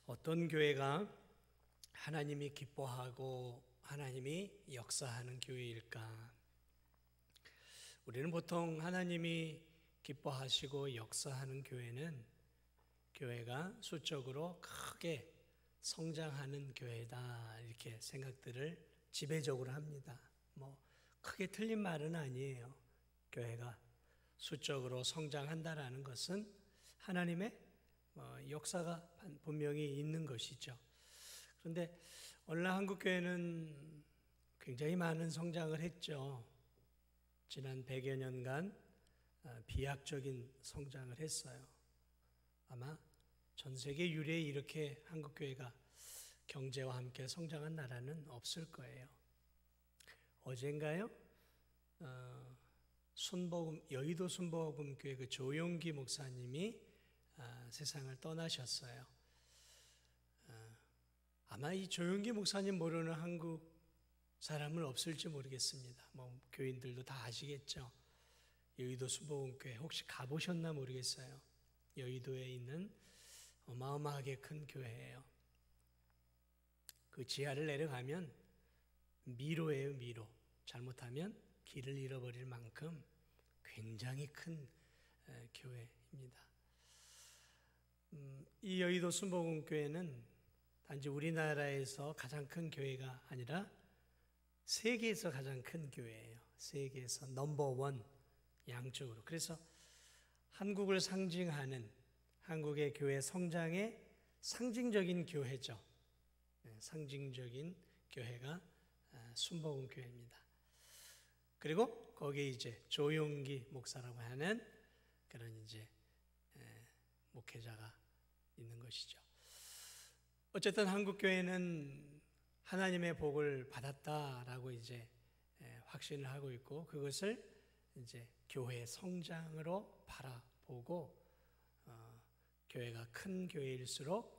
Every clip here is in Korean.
어떤 교회가 하나님이 기뻐하고 하나님이 역사하는 교회일까? 우리는 보통 하나님이 기뻐하시고 역사하는 교회는 교회가 수적으로 크게 성장하는 교회다, 이렇게 생각들을 지배적으로 합니다. 크게 틀린 말은 아니에요. 교회가 수적으로 성장한다라는 것은 하나님의 역사가 분명히 있는 것이죠. 그런데 오늘날 한국교회는 굉장히 많은 성장을 했죠. 지난 100여 년간 비약적인 성장을 했어요. 아마 전 세계 유례에 이렇게 한국교회가 경제와 함께 성장한 나라는 없을 거예요. 어젠가요? 여의도 순복음교회 그 조용기 목사님이 세상을 떠나셨어요. 아마 이 조용기 목사님 모르는 한국 사람은 없을지 모르겠습니다. 교인들도 다 아시겠죠. 여의도 순복음교회 혹시 가보셨나 모르겠어요. 여의도에 있는 어마어마하게 큰 교회예요. 그 지하를 내려가면 미로예요, 미로. 잘못하면 길을 잃어버릴 만큼 굉장히 큰 교회입니다. 이 여의도 순복음교회는 단지 우리나라에서 가장 큰 교회가 아니라 세계에서 가장 큰 교회예요. 세계에서 넘버원, 양쪽으로. 그래서 한국을 상징하는 한국의 교회 성장의 상징적인 교회죠. 상징적인 교회가 순복음교회입니다. 그리고 거기에 이제 조용기 목사라고 하는 그런 이제 목회자가 있는 것이죠. 어쨌든 한국교회는 하나님의 복을 받았다라고 이제 확신을 하고 있고, 그것을 이제 교회의 성장으로 바라보고, 교회가 큰 교회일수록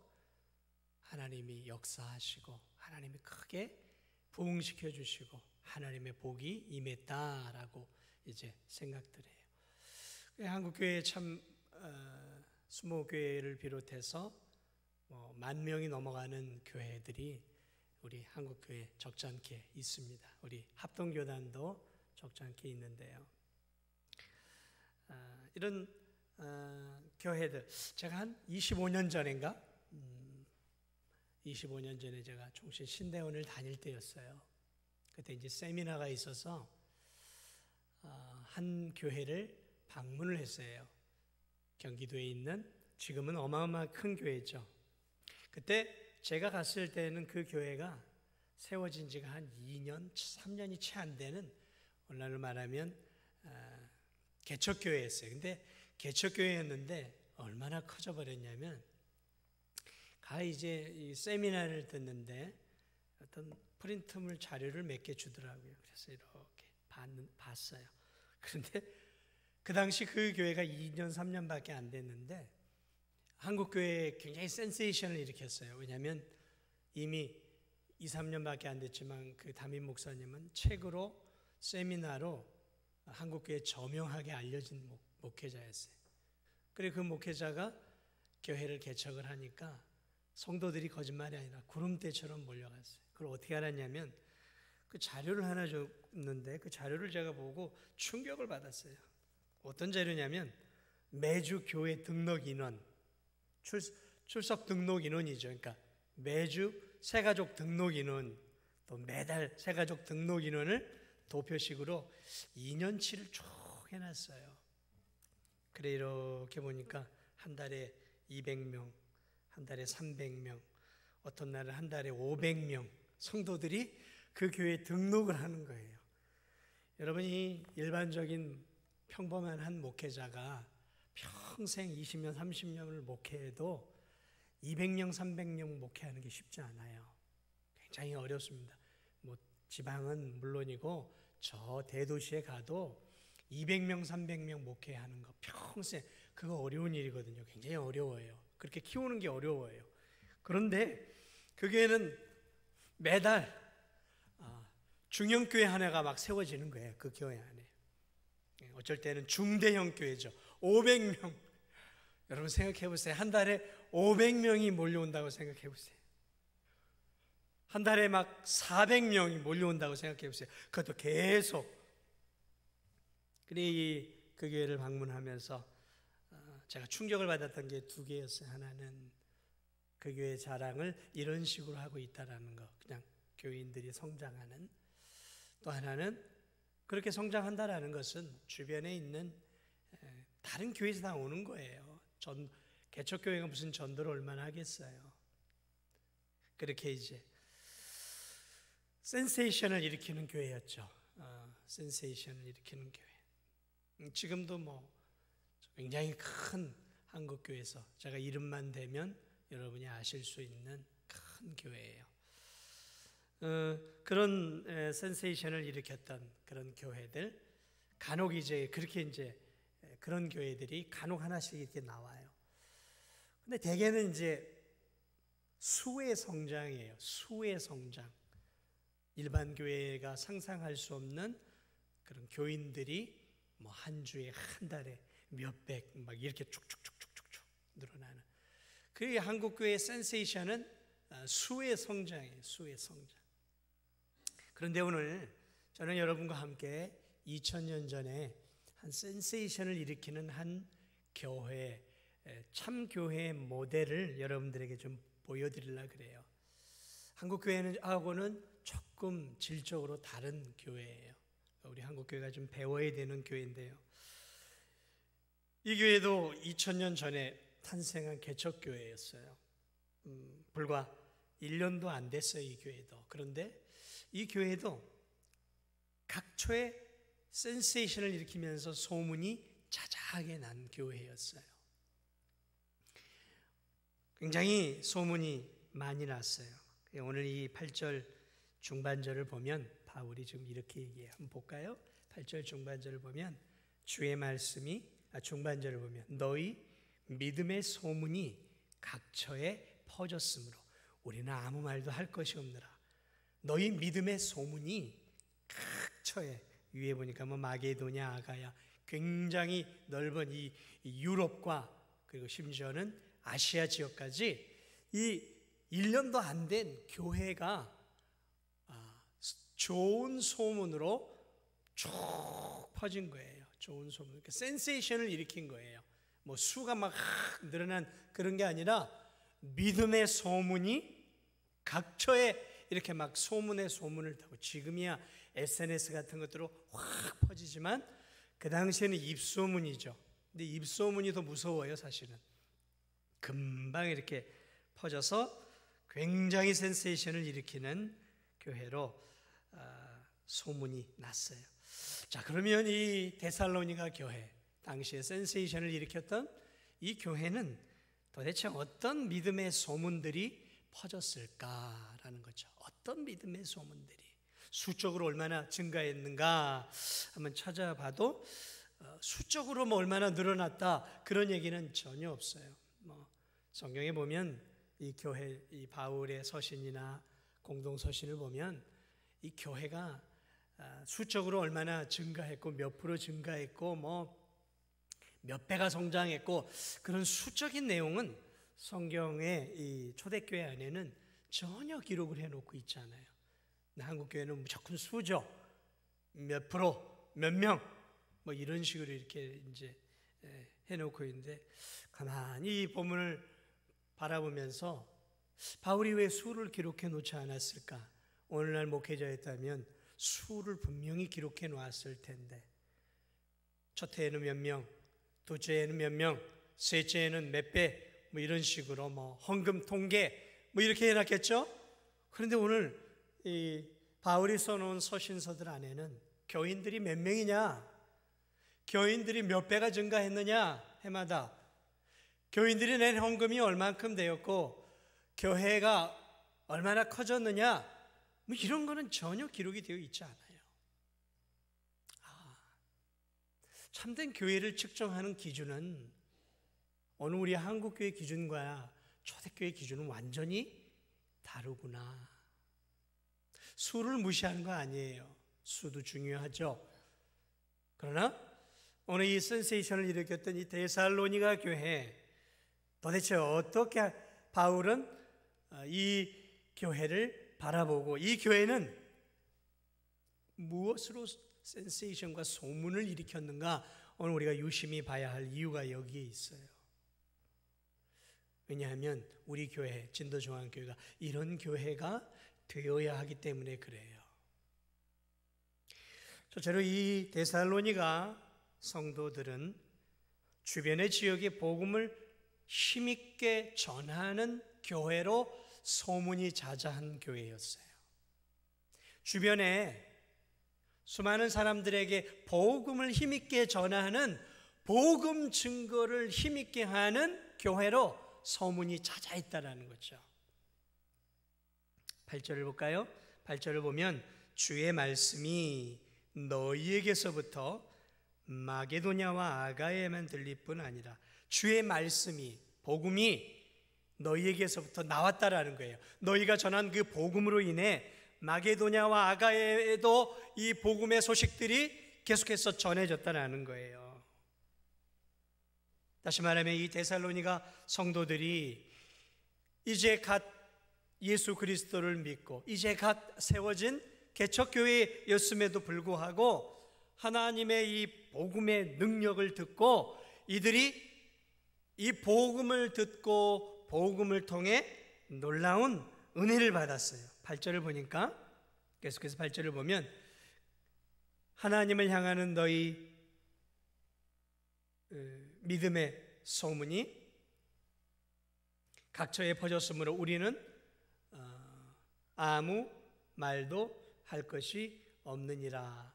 하나님이 역사하시고 하나님이 크게 부흥시켜 주시고 하나님의 복이 임했다라고 이제 생각들 해요. 한국교회 참 순복음교회를 비롯해서 10,000명이 넘어가는 교회들이 우리 한국교회 적잖게 있습니다. 우리 합동교단도 적잖게 있는데요. 이런 교회들, 제가 한 25년 전인가? 25년 전에 제가 총신 신대원을 다닐 때였어요. 그때 이제 세미나가 있어서 한 교회를 방문을 했어요. 경기도에 있는, 지금은 어마어마한 큰 교회죠. 그때 제가 갔을 때는 그 교회가 세워진 지가 한 2년, 3년이 채 안 되는, 오늘날로 말하면 개척교회였어요. 근데 개척교회였는데 얼마나 커져버렸냐면, 이제 이 세미나를 듣는데 어떤 프린트물 자료를 몇 개 주더라고요. 그래서 이렇게 봤어요. 그런데 그 당시 그 교회가 2년, 3년밖에 안 됐는데 한국교회에 굉장히 센세이션을 일으켰어요. 왜냐하면 이미 2, 3년밖에 안 됐지만 그 담임 목사님은 책으로, 세미나로 한국교회에 저명하게 알려진 목회자였어요. 그리고 그 목회자가 교회를 개척을 하니까 성도들이 거짓말이 아니라 구름대처럼 몰려갔어요. 그걸 어떻게 알았냐면, 그 자료를 하나 줬는데 그 자료를 제가 보고 충격을 받았어요. 어떤 자료냐면 매주 교회 등록 인원, 출석 등록 인원이죠. 그러니까 매주 새가족 등록 인원, 또 매달 새가족 등록 인원을 도표식으로 2년치를 쭉 해놨어요. 그래 이렇게 보니까 한 달에 200명, 한 달에 300명, 어떤 날은 한 달에 500명 성도들이 그 교회에 등록을 하는 거예요. 여러분이 일반적인 평범한 한 목회자가 평생 20년, 30년을 목회해도 200명, 300명 목회하는 게 쉽지 않아요. 굉장히 어렵습니다. 지방은 물론이고 저 대도시에 가도 200명, 300명 목회하는 거 평생, 그거 어려운 일이거든요. 굉장히 어려워요. 그렇게 키우는 게 어려워요. 그런데 그 교회는 매달 중형교회 하나가 막 세워지는 거예요. 그 교회 안에. 어쩔 때는 중대형 교회죠. 500명. 여러분 생각해 보세요. 한 달에 500명이 몰려온다고 생각해 보세요. 한 달에 막 400명이 몰려온다고 생각해 보세요. 그것도 계속. 그래 그 교회를 방문하면서 제가 충격을 받았던 게 두 개였어요. 하나는 그 교회 자랑을 이런 식으로 하고 있다라는 거, 그냥 교인들이 성장하는. 또 하나는 그렇게 성장한다라는 것은 주변에 있는 다른 교회에서 다 오는 거예요. 개척교회가 무슨 전도를 얼마나 하겠어요. 그렇게 이제 센세이션을 일으키는 교회였죠. 센세이션을 일으키는 교회. 지금도 뭐 굉장히 큰 한국교회에서 제가 이름만 대면 여러분이 아실 수 있는 큰 교회예요. 그런 센세이션을 일으켰던 그런 교회들, 간혹 이제 그렇게 이제 그런 교회들이 간혹 하나씩 이렇게 나와요. 근데 대개는 이제 수의 성장이에요. 수의 성장. 일반 교회가 상상할 수 없는 그런 교인들이 뭐 한 주에 한 달에 몇백 막 이렇게 쭉쭉쭉쭉쭉 늘어나는. 그 한국 교회의 센세이션은 수의 성장이에요. 수의 성장. 그런데 오늘 저는 여러분과 함께 2000년 전에 한 센세이션을 일으키는 한 교회, 참 교회의 모델을 여러분들에게 좀 보여드리려고 그래요. 한국 교회하고는 조금 질적으로 다른 교회예요. 우리 한국 교회가 좀 배워야 되는 교회인데요. 이 교회도 2000년 전에 탄생한 개척교회였어요. 불과 1년도 안 됐어요, 이 교회도. 그런데 이 교회도 각초의 센세이션을 일으키면서 소문이 자자하게 난 교회였어요. 굉장히 소문이 많이 났어요. 오늘 이 8절 중반절을 보면 바울이 지금 이렇게 얘기해요. 한번 볼까요? 8절 중반절을 보면 주의 말씀이 중반절을 보면 너희 믿음의 소문이 각처에 퍼졌으므로 우리는 아무 말도 할 것이 없느라. 너희 믿음의 소문이 각처에, 위에 보니까 뭐 마게도냐, 아가야, 굉장히 넓은 이 유럽과 그리고 심지어는 아시아 지역까지 이 1년도 안 된 교회가 좋은 소문으로 쭉 퍼진 거예요. 좋은 소문. 그러니까 센세이션을 일으킨 거예요. 뭐 수가 막 늘어난 그런 게 아니라 믿음의 소문이 각처에 이렇게 막 소문에 소문을 타고, 지금이야 SNS 같은 것들로 확 퍼지지만 그 당시에는 입소문이죠. 근데 입소문이 더 무서워요, 사실은. 금방 이렇게 퍼져서 굉장히 센세이션을 일으키는 교회로 소문이 났어요. 자, 그러면 이 데살로니가 교회, 당시에 센세이션을 일으켰던 이 교회는 도대체 어떤 믿음의 소문들이 퍼졌을까라는 거죠. 어떤 믿음의 소문들이 수적으로 얼마나 증가했는가 한번 찾아봐도 수적으로 뭐 얼마나 늘어났다 그런 얘기는 전혀 없어요. 뭐 성경에 보면 이 교회, 이 바울의 서신이나 공동 서신을 보면 이 교회가 수적으로 얼마나 증가했고 몇 프로 증가했고 뭐 몇 배가 성장했고 그런 수적인 내용은 성경의 이 초대교회 안에는 전혀 기록을 해놓고 있지 않아요. 한국교회는 무조건 수죠. 몇 프로, 몇 명, 뭐 이런 식으로 이렇게 이제 해놓고 있는데, 가만히 이 본문을 바라보면서 바울이 왜 수를 기록해 놓지 않았을까? 오늘날 목회자였다면 수를 분명히 기록해 놓았을 텐데, 첫 해에는 몇 명, 둘째에는 몇 명, 셋째에는 몇 배, 뭐 이런 식으로 뭐 헌금 통계 뭐 이렇게 해놨겠죠? 그런데 오늘 이 바울이 써놓은 서신서들 안에는 교인들이 몇 명이냐, 교인들이 몇 배가 증가했느냐, 해마다 교인들이 낸 헌금이 얼만큼 되었고 교회가 얼마나 커졌느냐, 뭐 이런 거는 전혀 기록이 되어 있지 않아요. 참된 교회를 측정하는 기준은 오늘 우리 한국교회 기준과 초대교회 기준은 완전히 다르구나. 수를 무시하는 거 아니에요. 수도 중요하죠. 그러나 오늘 이 센세이션을 일으켰던 이 데살로니가 교회, 도대체 어떻게 바울은 이 교회를 바라보고 이 교회는 무엇으로 센세이션과 소문을 일으켰는가? 오늘 우리가 유심히 봐야 할 이유가 여기에 있어요. 왜냐하면 우리 교회, 진도중앙교회가 이런 교회가 되어야 하기 때문에 그래요. 첫째로 이 데살로니가 성도들은 주변의 지역에 복음을 힘있게 전하는 교회로 소문이 자자한 교회였어요. 주변에 수많은 사람들에게 복음을 힘있게 전하는 복음 증거를 힘있게 하는 교회로 소문이 자자했다라는 거죠. 8절을 볼까요? 8절을 보면 주의 말씀이 너희에게서부터 마게도냐와 아가야에만 들릴 뿐 아니라 주의 말씀이, 복음이 너희에게서부터 나왔다라는 거예요. 너희가 전한 그 복음으로 인해 마게도냐와 아가야에도 이 복음의 소식들이 계속해서 전해졌다라는 거예요. 다시 말하면 이 데살로니가 성도들이 이제 갓 예수 그리스도를 믿고 이제 갓 세워진 개척교회였음에도 불구하고 하나님의 이 복음의 능력을 듣고 이들이 이 복음을 듣고 복음을 통해 놀라운 은혜를 받았어요. 8절을 보니까 계속해서 8절을 보면 하나님을 향하는 너희 믿음의 소문이 각처에 퍼졌으므로 우리는 아무 말도 할 것이 없느니라.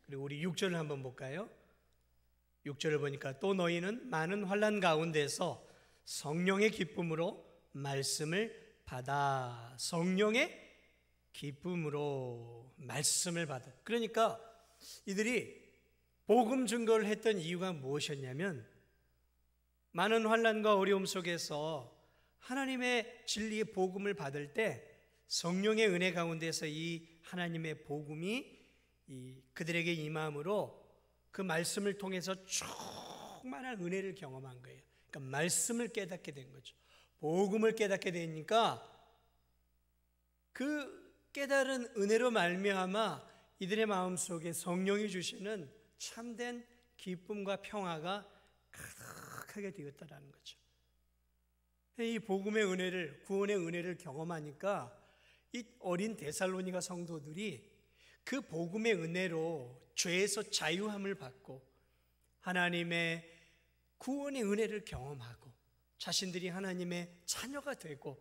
그리고 우리 6절을 한번 볼까요? 6절을 보니까 또 너희는 많은 환난 가운데서 성령의 기쁨으로 말씀을 받아. 성령의 기쁨으로 말씀을 받아. 그러니까 이들이 복음 증거를 했던 이유가 무엇이었냐면 많은 환난과 어려움 속에서 하나님의 진리의 복음을 받을 때 성령의 은혜 가운데서 이 하나님의 복음이 그들에게 임함으로 그 말씀을 통해서 충만한 은혜를 경험한 거예요. 그러니까 말씀을 깨닫게 된 거죠. 복음을 깨닫게 되니까 그 깨달은 은혜로 말미암아 이들의 마음속에 성령이 주시는 참된 기쁨과 평화가 가득하게 되었다라는 거죠. 이 복음의 은혜를, 구원의 은혜를 경험하니까 이 어린 데살로니가 성도들이 그 복음의 은혜로 죄에서 자유함을 받고 하나님의 구원의 은혜를 경험하고 자신들이 하나님의 자녀가 되고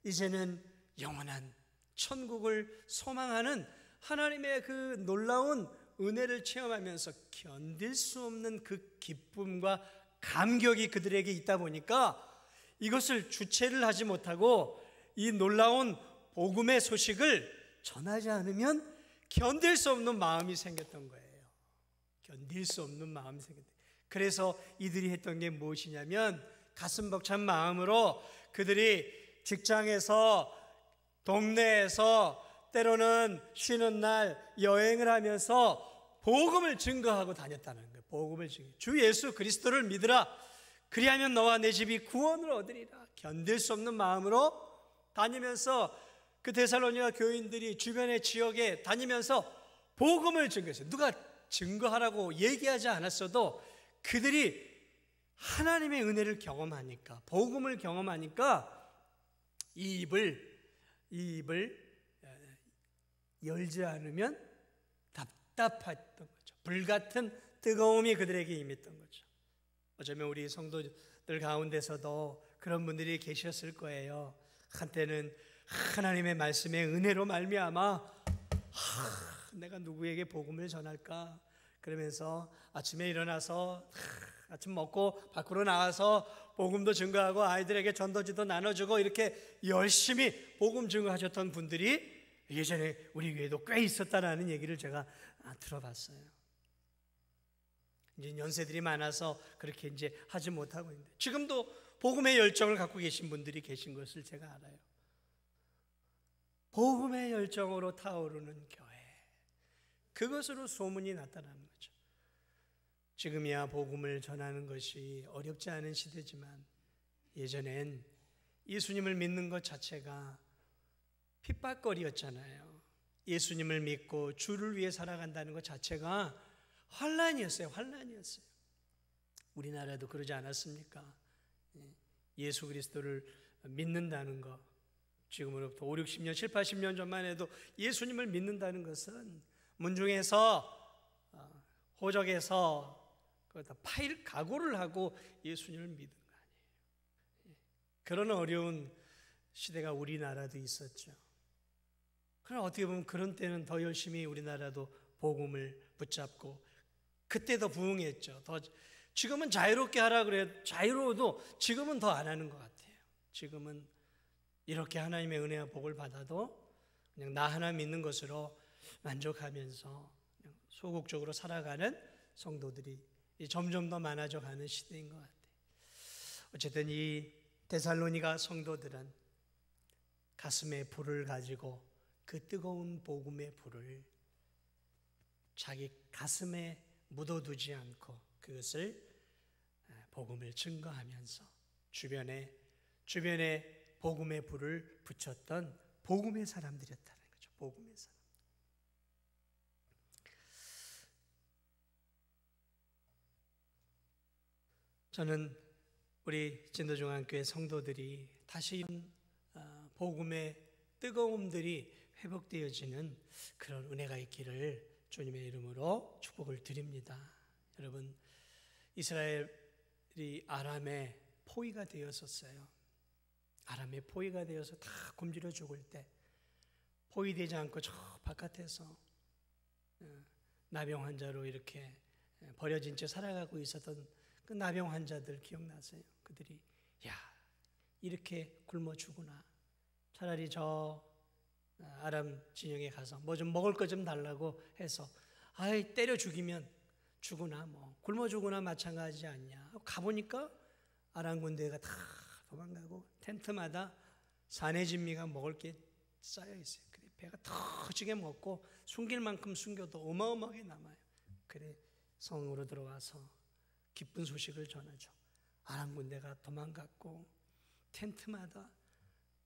이제는 영원한 천국을 소망하는 하나님의 그 놀라운 은혜를 체험하면서 견딜 수 없는 그 기쁨과 감격이 그들에게 있다 보니까 이것을 주체를 하지 못하고 이 놀라운 복음의 소식을 전하지 않으면 견딜 수 없는 마음이 생겼던 거예요. 견딜 수 없는 마음이 생겼던 거예요. 그래서 이들이 했던 게 무엇이냐면 가슴 벅찬 마음으로 그들이 직장에서 동네에서 때로는 쉬는 날 여행을 하면서 복음을 증거하고 다녔다는 거예요. 복음을 증거. 주 예수 그리스도를 믿으라. 그리하면 너와 내 집이 구원을 얻으리라. 견딜 수 없는 마음으로 다니면서 그 데살로니가 교인들이 주변의 지역에 다니면서 복음을 증거했어요. 누가 증거하라고 얘기하지 않았어도 그들이 하나님의 은혜를 경험하니까, 복음을 경험하니까 이 입을 열지 않으면 답답했던 거죠. 불같은 뜨거움이 그들에게 임했던 거죠. 어쩌면 우리 성도들 가운데서도 그런 분들이 계셨을 거예요. 한때는 하나님의 말씀의 은혜로 말미암아 내가 누구에게 복음을 전할까? 그러면서 아침에 일어나서 아침 먹고 밖으로 나와서 복음도 증거하고 아이들에게 전도지도 나눠주고 이렇게 열심히 복음 증거하셨던 분들이 예전에 우리 교회도 꽤 있었다라는 얘기를 제가 들어봤어요. 이제 연세들이 많아서 그렇게 이제 하지 못하고 있는데 지금도 복음의 열정을 갖고 계신 분들이 계신 것을 제가 알아요. 복음의 열정으로 타오르는 교회, 그것으로 소문이 났다는 거죠. 지금이야 복음을 전하는 것이 어렵지 않은 시대지만 예전엔 예수님을 믿는 것 자체가 핍박거리였잖아요. 예수님을 믿고 주를 위해 살아간다는 것 자체가 환난이었어요. 환난이었어요. 우리나라도 그러지 않았습니까? 예수 그리스도를 믿는다는 것, 지금으로부터 5, 60년, 7, 80년 전만 해도 예수님을 믿는다는 것은 문중에서 호적에서 다 파일 각오를 하고 예수님을 믿는 거 아니에요. 그런 어려운 시대가 우리나라도 있었죠. 그럼 어떻게 보면 그런 때는 더 열심히 우리나라도 복음을 붙잡고 그때 더 부응했죠. 더 지금은 자유롭게 하라 그래. 자유로워도 지금은 더 안 하는 것 같아요. 지금은 이렇게 하나님의 은혜와 복을 받아도 그냥 나 하나 믿는 것으로 만족하면서 그냥 소극적으로 살아가는 성도들이 점점 더 많아져 가는 시대인 것 같아요. 어쨌든 이 데살로니가 성도들은 가슴에 불을 가지고 그 뜨거운 복음의 불을 자기 가슴에 묻어두지 않고 그것을 복음을 증거하면서 주변에 복음의 불을 붙였던 복음의 사람들이었다는 거죠. 복음의 사람. 저는 우리 진도중앙교회 성도들이 다시 복음의 뜨거움들이 회복되어지는 그런 은혜가 있기를 주님의 이름으로 축복을 드립니다. 여러분, 이스라엘이 아람의 포위가 되었었어요. 아람의 포위가 되어서 다 굶주려 죽을 때 포위되지 않고 저 바깥에서 나병 환자로 이렇게 버려진 채 살아가고 있었던 그 나병 환자들 기억나세요? 그들이 이렇게 굶어 죽으나 차라리 저 아람 진영에 가서 뭐 좀 먹을 거 좀 달라고 해서 때려 죽이면 죽으나 뭐 굶어 죽으나 마찬가지지 않냐. 가보니까 아람 군대가 다 도망가고 텐트마다 사내진미가 먹을 게 쌓여 있어요. 그래 배가 터지게 먹고 숨길 만큼 숨겨도 어마어마하게 남아요. 그래 성으로 들어와서 기쁜 소식을 전하죠. 아람 군대가 도망갔고 텐트마다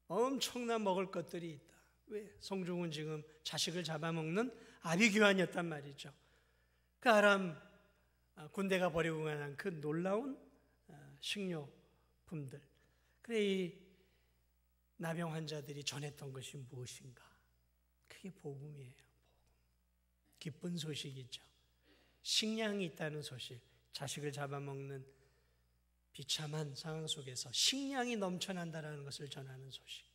엄청난 먹을 것들이 있다. 왜? 성중은 지금 자식을 잡아먹는 아비규환이었단 말이죠. 그 아람 군대가 버리고 간 그 놀라운 식료품들. 그래 이 나병 환자들이 전했던 것이 무엇인가? 그게 복음이에요. 복음. 기쁜 소식이죠. 식량이 있다는 소식. 자식을 잡아먹는 비참한 상황 속에서 식량이 넘쳐난다는 것을 전하는 소식.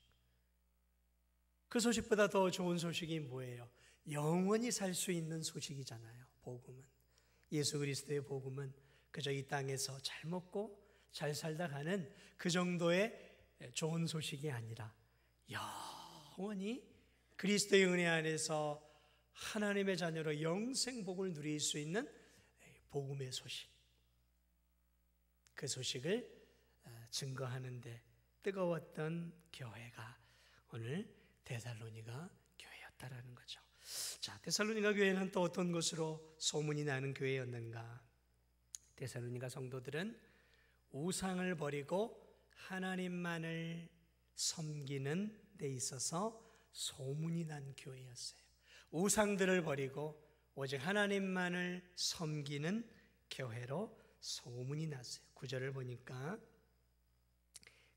그 소식보다 더 좋은 소식이 뭐예요? 영원히 살 수 있는 소식이잖아요. 복음은. 예수 그리스도의 복음은 그저 이 땅에서 잘 먹고 잘 살다 가는 그 정도의 좋은 소식이 아니라 영원히 그리스도의 은혜 안에서 하나님의 자녀로 영생복을 누릴 수 있는 복음의 소식. 그 소식을 증거하는데 뜨거웠던 교회가 오늘 데살로니가 교회였다라는 거죠. 자, 데살로니가 교회는 또 어떤 것으로 소문이 나는 교회였는가? 데살로니가 성도들은 우상을 버리고 하나님만을 섬기는 데 있어서 소문이 난 교회였어요. 우상들을 버리고 오직 하나님만을 섬기는 교회로 소문이 났어요. 9절을 보니까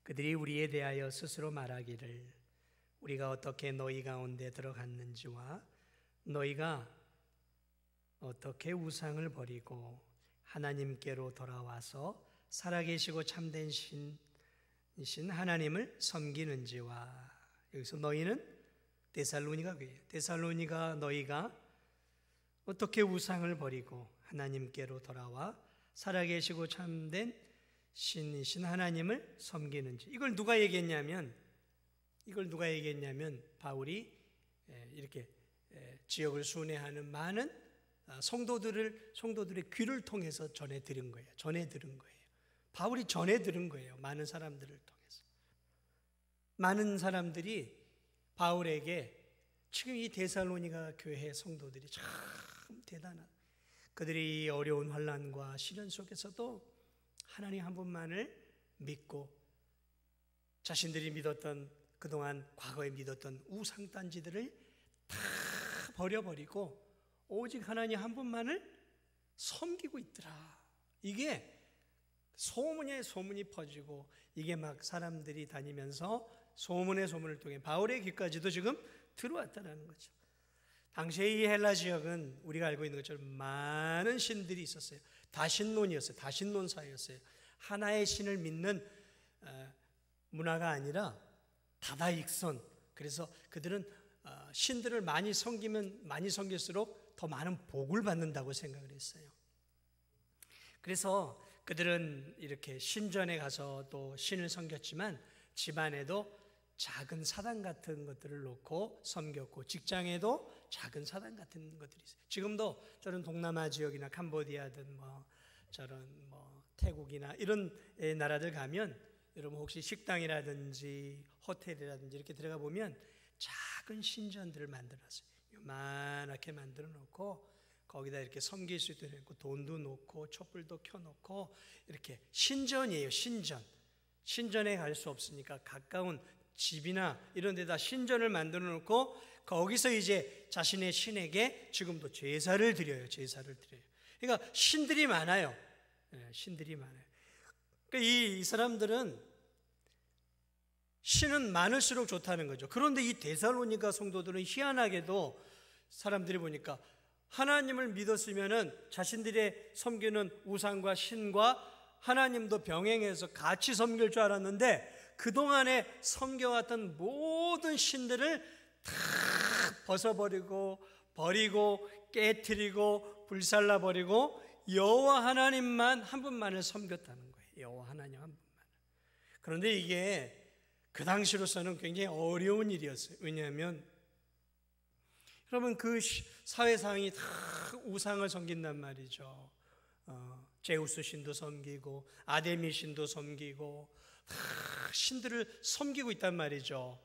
그들이 우리에 대하여 스스로 말하기를 우리가 어떻게 너희 가운데 들어갔는지와 너희가 어떻게 우상을 버리고 하나님께로 돌아와서 살아계시고 참된 신이신 하나님을 섬기는지와 여기서 너희는 데살로니가 교회예요. 데살로니가 너희가 어떻게 우상을 버리고 하나님께로 돌아와 살아계시고 참된 신이신 하나님을 섬기는지. 이걸 누가 얘기했냐면 바울이 이렇게 지역을 순회하는 많은 성도들의 귀를 통해서 전해 들은 거예요. 바울이 전해 들은 거예요. 많은 사람들을 통해서. 많은 사람들이 바울에게 지금 이 데살로니가 교회 성도들이 참 대단하다. 그들이 어려운 환난과 시련 속에서도 하나님 한 분만을 믿고 자신들이 믿었던 그동안 과거에 믿었던 우상단지들을 다 버려버리고 오직 하나님 한 분만을 섬기고 있더라. 이게 소문이 퍼지고 이게 막 사람들이 다니면서 소문의 소문을 통해 바울의 귀까지도 지금 들어왔다는 거죠. 당시에 이 헬라 지역은 우리가 알고 있는 것처럼 많은 신들이 있었어요. 다신론이었어요. 다신론 사회였어요. 하나의 신을 믿는 문화가 아니라 다다익선. 그래서 그들은 신들을 많이 섬기면 많이 섬길수록 더 많은 복을 받는다고 생각을 했어요. 그래서 그들은 이렇게 신전에 가서 또 신을 섬겼지만 집안에도 작은 사당 같은 것들을 놓고 섬겼고 직장에도 작은 사당 같은 것들이 있어요. 지금도 저런 동남아 지역이나 캄보디아든 저런 태국이나 이런 나라들 가면 여러분 혹시 식당이라든지 호텔이라든지 이렇게 들어가 보면 작은 신전들을 만들어놨어요. 요만하게 만들어 놓고 거기다 이렇게 섬길 수 있도록 돈도 놓고 촛불도 켜놓고 이렇게 신전이에요. 신전에 갈 수 없으니까 가까운 집이나 이런 데다 신전을 만들어 놓고 거기서 이제 자신의 신에게 지금도 제사를 드려요. 그러니까 신들이 많아요. 신들이 많아요. 그러니까 이 사람들은 신은 많을수록 좋다는 거죠. 그런데 이 데살로니가 성도들은 희한하게도 사람들이 보니까 하나님을 믿었으면은 자신들의 섬기는 우상과 신과 하나님도 병행해서 같이 섬길 줄 알았는데 그동안에 섬겨왔던 모든 신들을 다 벗어버리고 버리고 깨트리고 불살라버리고 여호와 하나님만 한 분만을 섬겼다는 거예요. 여호와 하나님 한 분만. 그런데 이게 그 당시로서는 굉장히 어려운 일이었어요. 왜냐하면 여러분 그 사회상이 다 우상을 섬긴단 말이죠. 제우스 신도 섬기고 아데미 신도 섬기고 다 신들을 섬기고 있단 말이죠.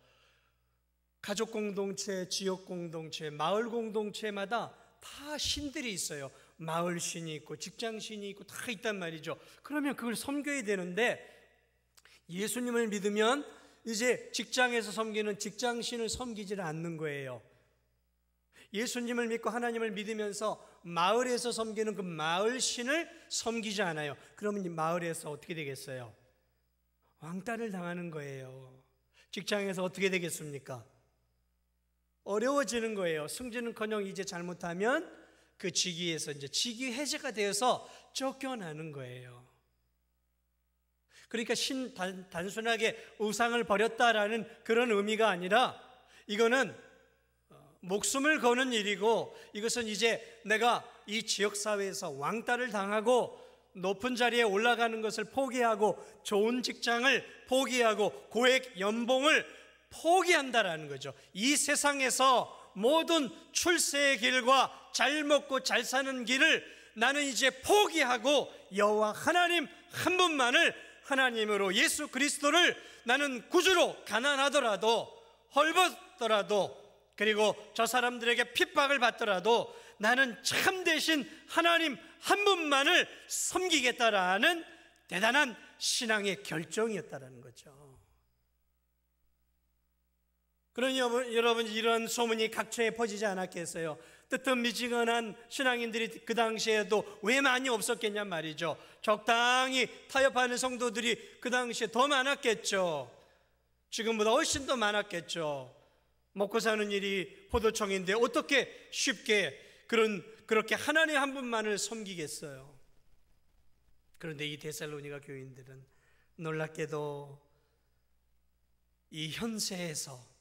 가족 공동체, 지역 공동체, 마을 공동체마다 다 신들이 있어요. 마을 신이 있고 직장 신이 있고 다 있단 말이죠. 그러면 그걸 섬겨야 되는데 예수님을 믿으면 이제 직장에서 섬기는 직장 신을 섬기지를 않는 거예요. 예수님을 믿고 하나님을 믿으면서 마을에서 섬기는 그 마을 신을 섬기지 않아요. 그러면 이 마을에서 어떻게 되겠어요? 왕따를 당하는 거예요. 직장에서 어떻게 되겠습니까? 어려워지는 거예요. 승진은커녕 이제 잘못하면 그 직위에서 이제 직위 해제가 되어서 쫓겨나는 거예요. 그러니까 단순하게 우상을 버렸다라는 그런 의미가 아니라 이거는 목숨을 거는 일이고 이것은 이제 내가 이 지역사회에서 왕따를 당하고 높은 자리에 올라가는 것을 포기하고 좋은 직장을 포기하고 고액 연봉을 포기한다라는 거죠. 이 세상에서 모든 출세의 길과 잘 먹고 잘 사는 길을 나는 이제 포기하고 여호와 하나님 한 분만을 하나님으로 예수 그리스도를 나는 구주로 가난하더라도 헐벗더라도 그리고 저 사람들에게 핍박을 받더라도 나는 참되신 하나님 한 분만을 섬기겠다라는 대단한 신앙의 결정이었다라는 거죠. 그러니 여러분 이런 소문이 각처에 퍼지지 않았겠어요? 뜨뜻미지근한 신앙인들이 그 당시에도 왜 많이 없었겠냐 말이죠. 적당히 타협하는 성도들이 그 당시에 더 많았겠죠. 지금보다 훨씬 더 많았겠죠. 먹고 사는 일이 포도청인데 어떻게 쉽게 그렇게 하나님 한 분만을 섬기겠어요? 그런데 이 데살로니가 교인들은 놀랍게도 이 현세에서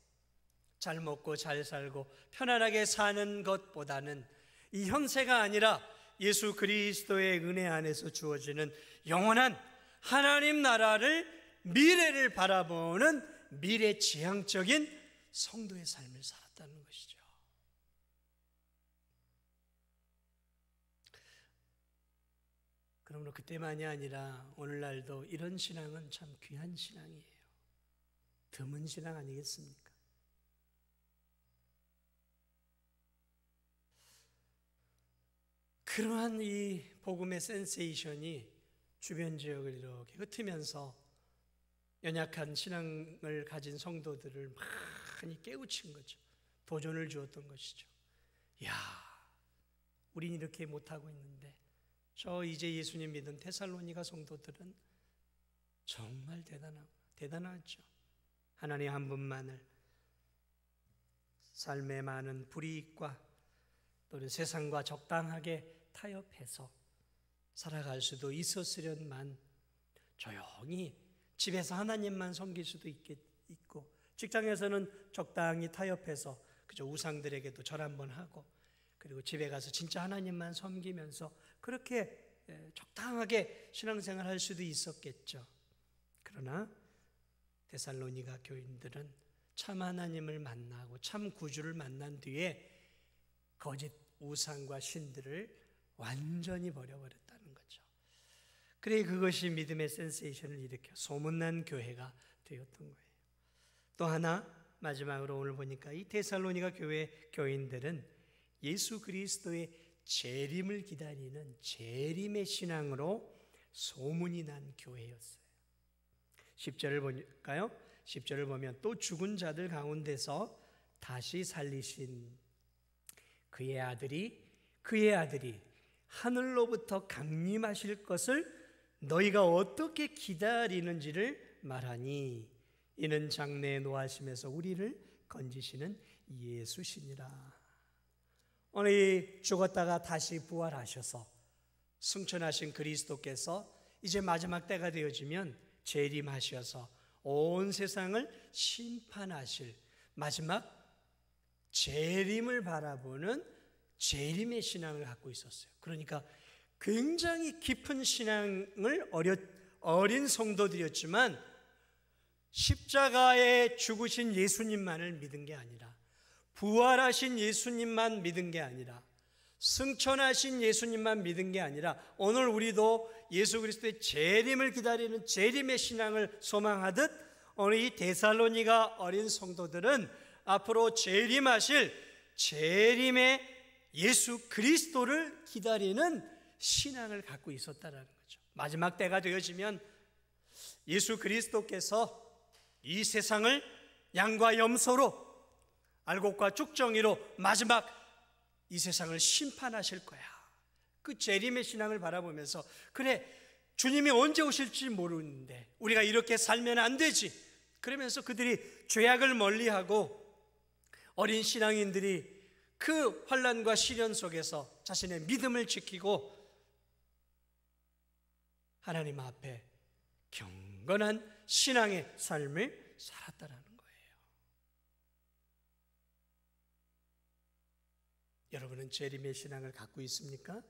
잘 먹고 잘 살고 편안하게 사는 것보다는 이 현세가 아니라 예수 그리스도의 은혜 안에서 주어지는 영원한 하나님 나라를 미래를 바라보는 미래지향적인 성도의 삶을 살았다는 것이죠. 그러므로 그때만이 아니라 오늘날도 이런 신앙은 참 귀한 신앙이에요. 드문 신앙 아니겠습니까? 그러한 이 복음의 센세이션이 주변 지역을 이렇게 흩으면서 연약한 신앙을 가진 성도들을 많이 깨우친 거죠. 도전을 주었던 것이죠. 야, 우린 이렇게 못하고 있는데 저 이제 예수님 믿은 데살로니가 성도들은 정말 대단하죠. 하나님 한 분만을 삶의 많은 불이익과 또는 세상과 적당하게 타협해서 살아갈 수도 있었으련만 조용히 집에서 하나님만 섬길 수도 있고 직장에서는 적당히 타협해서 그저 우상들에게도 절 한번 하고 그리고 집에 가서 진짜 하나님만 섬기면서 그렇게 적당하게 신앙생활 할 수도 있었겠죠. 그러나 데살로니가 교인들은 참 하나님을 만나고 참 구주를 만난 뒤에 거짓 우상과 신들을 완전히 버려버렸다는 거죠. 그래 그것이 믿음의 센세이션을 일으켜 소문난 교회가 되었던 거예요. 또 하나 마지막으로 오늘 보니까 이 데살로니가 교회 교인들은 예수 그리스도의 재림을 기다리는 재림의 신앙으로 소문이 난 교회였어요. 10절을 볼까요? 10절을 보면 또 죽은 자들 가운데서 다시 살리신 그의 아들이 하늘로부터 강림하실 것을 너희가 어떻게 기다리는지를 말하니 이는 장래에 노하심에서 우리를 건지시는 예수시니라. 오늘 죽었다가 다시 부활하셔서 승천하신 그리스도께서 이제 마지막 때가 되어지면 재림하셔서 온 세상을 심판하실 마지막 재림을 바라보는 재림의 신앙을 갖고 있었어요. 그러니까 굉장히 깊은 신앙을 어린 성도들이었지만 십자가에 죽으신 예수님만을 믿은 게 아니라 부활하신 예수님만 믿은 게 아니라 승천하신 예수님만 믿은 게 아니라 오늘 우리도 예수 그리스도의 재림을 기다리는 재림의 신앙을 소망하듯 오늘 이 데살로니가 어린 성도들은 앞으로 재림하실 재림의 예수 그리스도를 기다리는 신앙을 갖고 있었다는 거죠. 마지막 때가 되어지면 예수 그리스도께서 이 세상을 양과 염소로 알곡과 쭉정이로 마지막 이 세상을 심판하실 거야. 그 재림의 신앙을 바라보면서 그래 주님이 언제 오실지 모르는데 우리가 이렇게 살면 안 되지. 그러면서 그들이 죄악을 멀리하고 어린 신앙인들이 그 환난과 시련 속에서 자신의 믿음을 지키고 하나님 앞에 경건한 신앙의 삶을 살았다라는 거예요. 여러분은 재림의 신앙을 갖고 있습니까?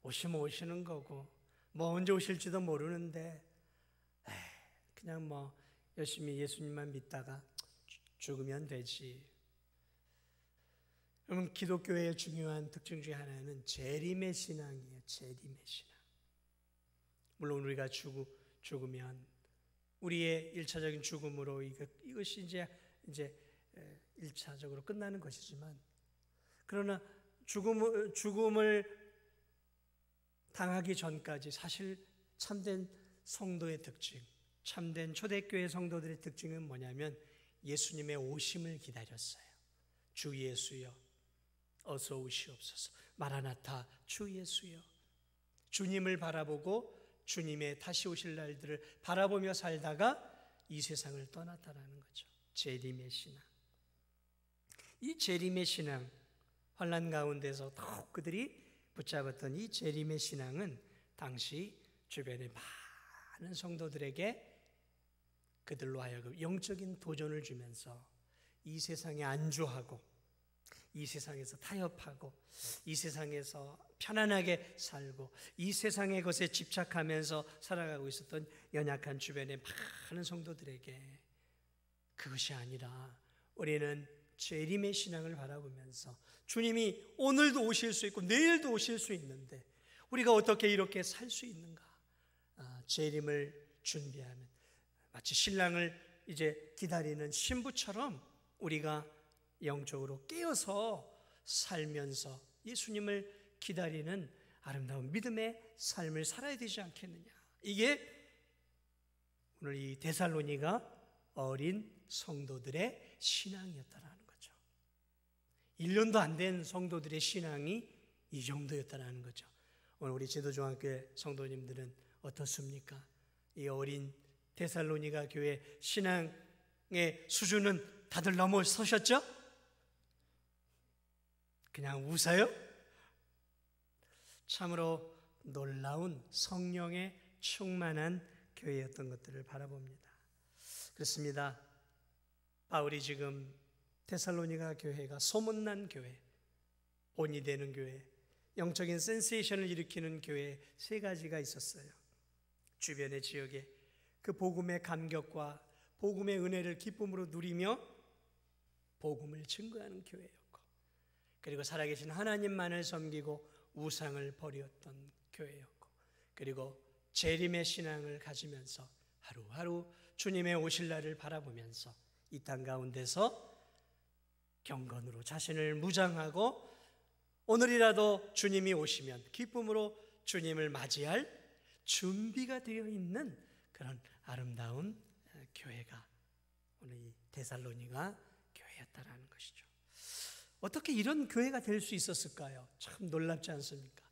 오시면 오시는 거고 언제 오실지도 모르는데 그냥 열심히 예수님만 믿다가 죽으면 되지. 여러분 기독교의 중요한 특징 중에 하나는 재림의 신앙이에요. 재림의 신앙. 물론 우리가 죽으면 우리의 1차적인 죽음으로 이것이 이제 1차적으로 끝나는 것이지만 그러나 죽음을 당하기 전까지 사실 참된 성도의 특징, 참된 초대교회 성도들의 특징은 뭐냐면 예수님의 오심을 기다렸어요. 주 예수여 어서 오시옵소서. 마라나타 주 예수여. 주님을 바라보고 주님의 다시 오실 날들을 바라보며 살다가 이 세상을 떠났다라는 거죠. 재림의 신앙. 이 재림의 신앙, 환난 가운데서 더욱 그들이 붙잡았던 이 재림의 신앙은 당시 주변의 많은 성도들에게 그들로 하여금 영적인 도전을 주면서 이 세상에 안주하고 이 세상에서 타협하고 이 세상에서 편안하게 살고 이 세상의 것에 집착하면서 살아가고 있었던 연약한 주변의 많은 성도들에게 그것이 아니라 우리는 재림의 신앙을 바라보면서 주님이 오늘도 오실 수 있고 내일도 오실 수 있는데 우리가 어떻게 이렇게 살 수 있는가? 재림을 준비하는 마치 신랑을 이제 기다리는 신부처럼 우리가 영적으로 깨어서 살면서 예수님을 기다리는 아름다운 믿음의 삶을 살아야 되지 않겠느냐. 이게 오늘 이 데살로니가 어린 성도들의 신앙이었다라는 거죠. 1년도 안 된 성도들의 신앙이 이 정도였다라는 거죠. 오늘 우리 제도중앙교회 성도님들은 어떻습니까? 이 어린 데살로니가 교회 신앙의 수준은 다들 넘어서셨죠? 그냥 웃어요? 참으로 놀라운 성령의 충만한 교회였던 것들을 바라봅니다. 그렇습니다. 바울이 지금 데살로니가 교회가 소문난 교회, 본이 되는 교회, 영적인 센세이션을 일으키는 교회 세 가지가 있었어요. 주변의 지역에 그 복음의 감격과 복음의 은혜를 기쁨으로 누리며 복음을 증거하는 교회였고, 그리고 살아계신 하나님만을 섬기고 우상을 버렸던 교회였고, 그리고 재림의 신앙을 가지면서 하루하루 주님의 오실 날을 바라보면서 이 땅 가운데서 경건으로 자신을 무장하고 오늘이라도 주님이 오시면 기쁨으로 주님을 맞이할 준비가 되어 있는 그런 아름다운 교회가 오늘 이 데살로니가 교회였다라는 것이죠. 어떻게 이런 교회가 될 수 있었을까요? 참 놀랍지 않습니까?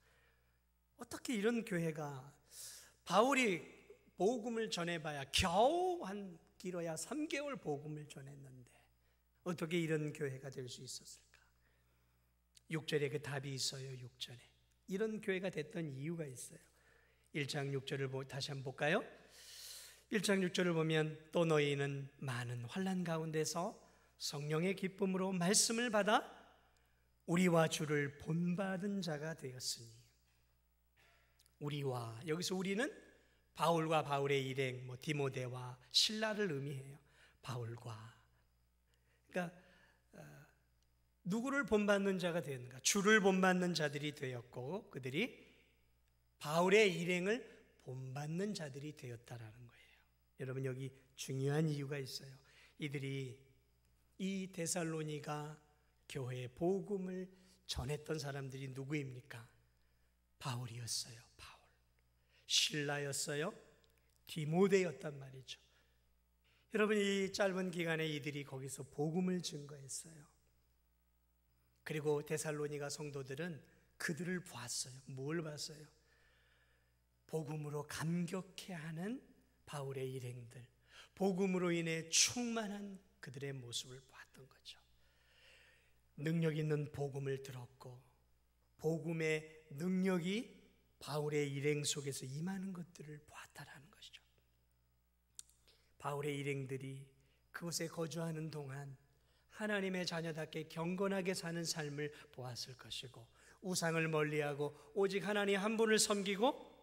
어떻게 이런 교회가, 바울이 복음을 전해봐야 겨우 한 길어야 3개월 복음을 전했는데 어떻게 이런 교회가 될 수 있었을까? 6절에 그 답이 있어요. 6절에 이런 교회가 됐던 이유가 있어요. 1장 6절을 다시 한번 볼까요? 1장 6절을 보면 또 너희는 많은 환난 가운데서 성령의 기쁨으로 말씀을 받아 우리와 주를 본받은 자가 되었으니. 우리와, 여기서 우리는 바울과 바울의 일행, 디모데와 실라를 의미해요. 바울과, 그러니까 누구를 본받는 자가 되었는가? 주를 본받는 자들이 되었고, 그들이 바울의 일행을 본받는 자들이 되었다라는 거예요. 여러분, 여기 중요한 이유가 있어요. 이들이 이 데살로니가 교회의 복음을 전했던 사람들이 누구입니까? 바울이었어요. 바울. 실라였어요. 디모데였단 말이죠. 여러분, 이 짧은 기간에 이들이 거기서 복음을 증거했어요. 그리고 데살로니가 성도들은 그들을 보았어요. 뭘 봤어요? 복음으로 감격해하는 바울의 일행들, 복음으로 인해 충만한 그들의 모습을 보았던 거죠. 능력 있는 복음을 들었고 복음의 능력이 바울의 일행 속에서 임하는 것들을 보았다라는 것이죠. 바울의 일행들이 그곳에 거주하는 동안 하나님의 자녀답게 경건하게 사는 삶을 보았을 것이고, 우상을 멀리하고 오직 하나님 한 분을 섬기고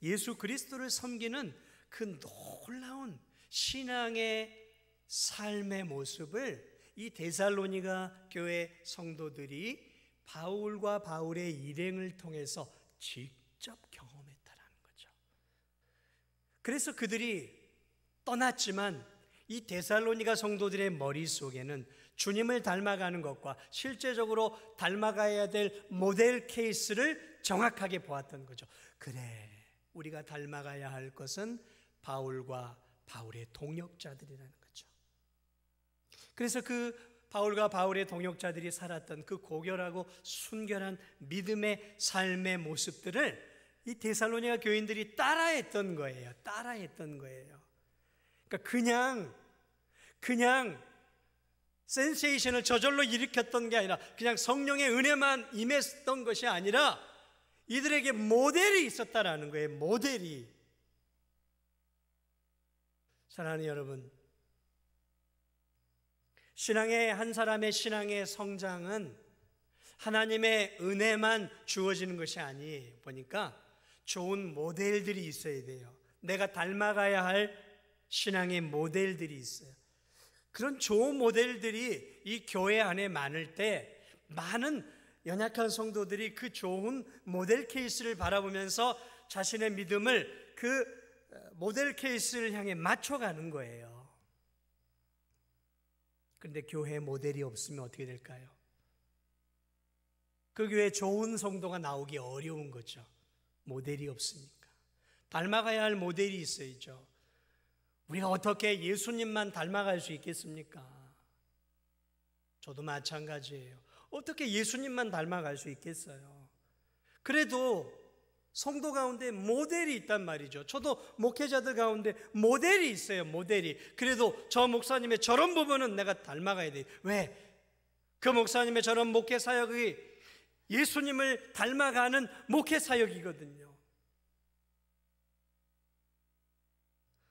예수 그리스도를 섬기는 그 놀라운 신앙의 삶의 모습을 이 데살로니가 교회 성도들이 바울과 바울의 일행을 통해서 직접 경험했다라는 거죠. 그래서 그들이 떠났지만 이 데살로니가 성도들의 머릿속에는 주님을 닮아가는 것과 실제적으로 닮아가야 될 모델 케이스를 정확하게 보았던 거죠. 그래, 우리가 닮아가야 할 것은 바울과 바울의 동역자들이라는 거죠. 그래서 그 바울과 바울의 동역자들이 살았던 그 고결하고 순결한 믿음의 삶의 모습들을 이 데살로니가 교인들이 따라했던 거예요. 그러니까 그냥 센세이션을 저절로 일으켰던 게 아니라, 그냥 성령의 은혜만 임했던 것이 아니라 이들에게 모델이 있었다라는 거예요. 모델이. 사랑하는 여러분, 한 사람의 신앙의 성장은 하나님의 은혜만 주어지는 것이 아니, 보니까 좋은 모델들이 있어야 돼요. 내가 닮아가야 할 신앙의 모델들이 있어요. 그런 좋은 모델들이 이 교회 안에 많을 때 많은 연약한 성도들이 그 좋은 모델 케이스를 바라보면서 자신의 믿음을 그 모델 케이스를 향해 맞춰가는 거예요. 그런데 교회에 모델이 없으면 어떻게 될까요? 그 교회에 좋은 성도가 나오기 어려운 거죠. 모델이 없으니까. 닮아가야 할 모델이 있어야죠. 우리가 어떻게 예수님만 닮아갈 수 있겠습니까? 저도 마찬가지예요. 어떻게 예수님만 닮아갈 수 있겠어요? 그래도 성도 가운데 모델이 있단 말이죠. 저도 목회자들 가운데 모델이 있어요. 모델이. 그래도 저 목사님의 저런 부분은 내가 닮아가야 돼. 왜? 그 목사님의 저런 목회 사역이 예수님을 닮아가는 목회 사역이거든요.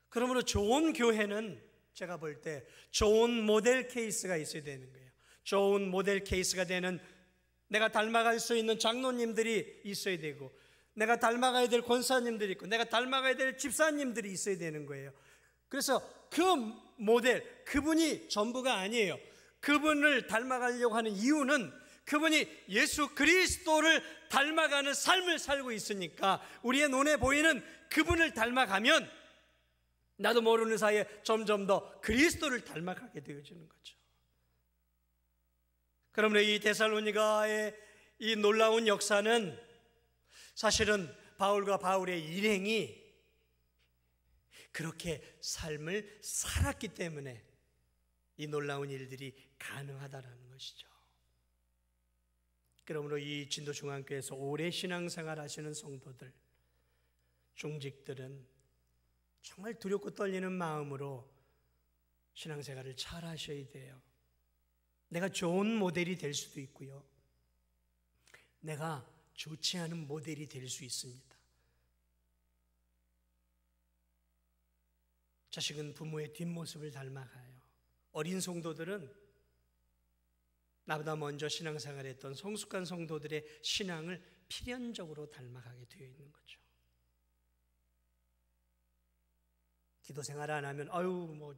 그러므로 좋은 교회는 제가 볼 때 좋은 모델 케이스가 있어야 되는 거예요. 좋은 모델 케이스가 되는, 내가 닮아갈 수 있는 장로님들이 있어야 되고, 내가 닮아가야 될 권사님들이 있고, 내가 닮아가야 될 집사님들이 있어야 되는 거예요. 그래서 그 모델, 그분이 전부가 아니에요. 그분을 닮아가려고 하는 이유는 그분이 예수 그리스도를 닮아가는 삶을 살고 있으니까, 우리의 눈에 보이는 그분을 닮아가면 나도 모르는 사이에 점점 더 그리스도를 닮아가게 되어지는 거죠. 그러므로 이 데살로니가의 이 놀라운 역사는 사실은 바울과 바울의 일행이 그렇게 삶을 살았기 때문에 이 놀라운 일들이 가능하다는 것이죠. 그러므로 이 진도중앙교회에서 오래 신앙생활 하시는 성도들, 중직들은 정말 두렵고 떨리는 마음으로 신앙생활을 잘 하셔야 돼요. 내가 좋은 모델이 될 수도 있고요, 내가 좋지 않은 모델이 될 수 있습니다. 자식은 부모의 뒷모습을 닮아가요. 어린 성도들은 나보다 먼저 신앙생활했던 성숙한 성도들의 신앙을 필연적으로 닮아가게 되어 있는 거죠. 기도 생활 안 하면 저런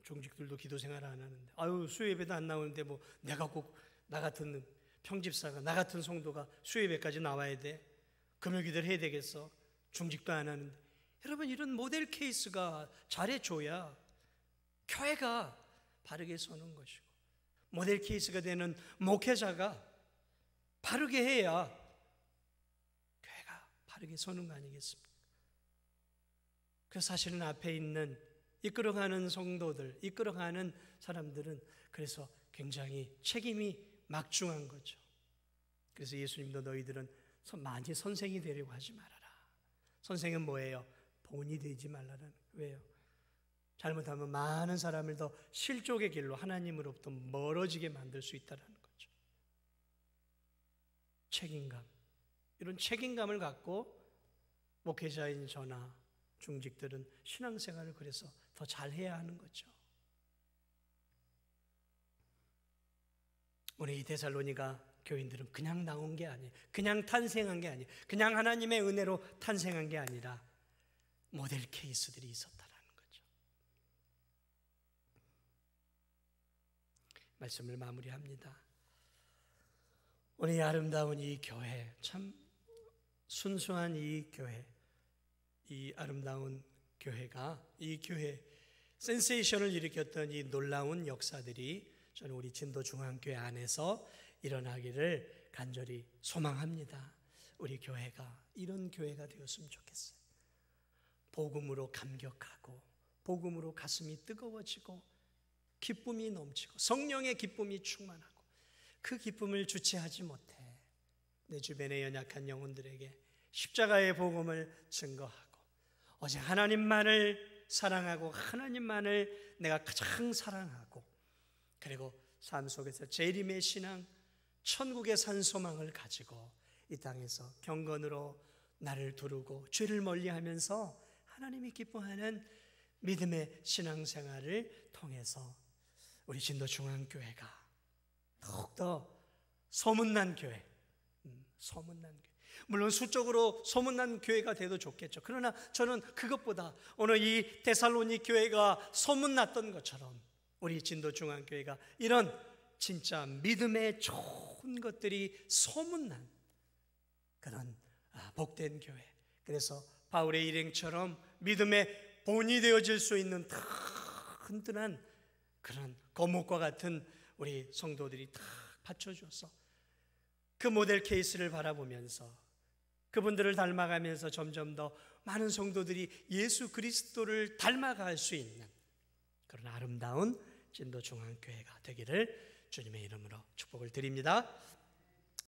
종직들도 기도 생활 안 하는데 수요예배도 안 나오는데 내가 꼭 나 같은 평집사가, 나 같은 성도가 수요예배까지 나와야 돼? 금요기도를 해야 되겠어? 중직도 안 하는데. 여러분, 이런 모델 케이스가 잘해줘야 교회가 바르게 서는 것이고, 모델 케이스가 되는 목회자가 바르게 해야 교회가 바르게 서는 거 아니겠습니까? 그래서 사실은 앞에 있는 이끌어가는 성도들, 이끌어가는 사람들은 그래서 굉장히 책임이 막중한 거죠. 그래서 예수님도 너희들은 많이 선생이 되려고 하지 말아라. 선생은 뭐예요? 본이 되지 말라는. 왜요? 잘못하면 많은 사람을 더 실족의 길로, 하나님으로부터 멀어지게 만들 수 있다는 거죠. 책임감, 이런 책임감을 갖고 목회자인 저나 중직들은 신앙생활을 그래서 더 잘해야 하는 거죠. 오늘 이 데살로니가 교인들은 그냥 나온 게 아니에요. 그냥 탄생한 게 아니에요. 그냥 하나님의 은혜로 탄생한 게 아니라 모델 케이스들이 있었다는 거죠. 말씀을 마무리합니다. 오늘 이 아름다운 이 교회, 참 순수한 이 교회, 이 아름다운 교회가, 이 교회 센세이션을 일으켰던 이 놀라운 역사들이 저는 우리 진도중앙교회 안에서 일어나기를 간절히 소망합니다. 우리 교회가 이런 교회가 되었으면 좋겠어요. 복음으로 감격하고, 복음으로 가슴이 뜨거워지고, 기쁨이 넘치고, 성령의 기쁨이 충만하고, 그 기쁨을 주체하지 못해 내 주변의 연약한 영혼들에게 십자가의 복음을 증거하고, 오직 하나님만을 사랑하고 하나님만을 내가 가장 사랑하고, 그리고 삶 속에서 재림의 신앙, 천국의 산소망을 가지고 이 땅에서 경건으로 나를 두르고 죄를 멀리하면서 하나님이 기뻐하는 믿음의 신앙생활을 통해서 우리 진도중앙교회가 더욱더 소문난 교회, 소문난 교회, 물론 수적으로 소문난 교회가 돼도 좋겠죠. 그러나 저는 그것보다 오늘 이 데살로니 교회가 소문났던 것처럼 우리 진도중앙교회가 이런 진짜 믿음의 좋은 것들이 소문난 그런 복된 교회, 그래서 바울의 일행처럼 믿음의 본이 되어질 수 있는 튼튼한 그런 거목과 같은 우리 성도들이 다 받쳐줘서 그 모델 케이스를 바라보면서 그분들을 닮아가면서 점점 더 많은 성도들이 예수 그리스도를 닮아갈 수 있는 그런 아름다운 진도중앙교회가 되기를 주님의 이름으로 축복을 드립니다.